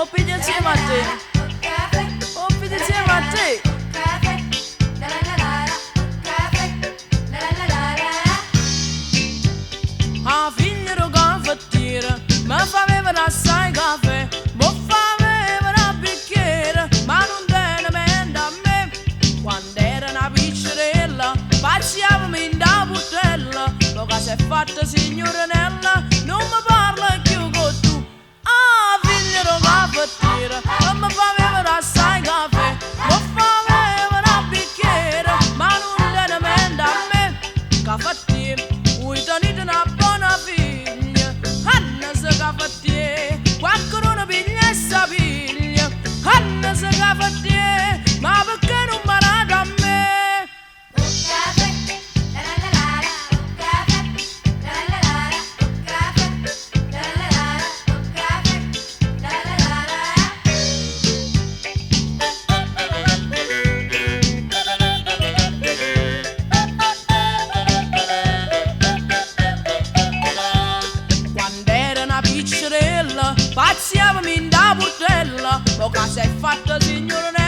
piglia insieme a te, oh piglia insieme a te. A figlia di caffettiere, mi fa bere assai caffè, mi fa bere a bicchiere, ma non tiene mente a me. Quando era una piccerella, facciamo in da butella, lo che si è fatta signorinella, non mi parla più con tu. Ah, figlia di caffettiere, mi fa bere assai caffè, mi fa bere a bicchiere, ma non tiene mente a me. Caffettiere, ui tenete una buona figlia, Anna se caffettiere, qualcuno non piglia e sa piglia, Anna se caffettiere, ma perché non parate a me? Piccerella, pazziavami in da butella, lo che si è fatta signorina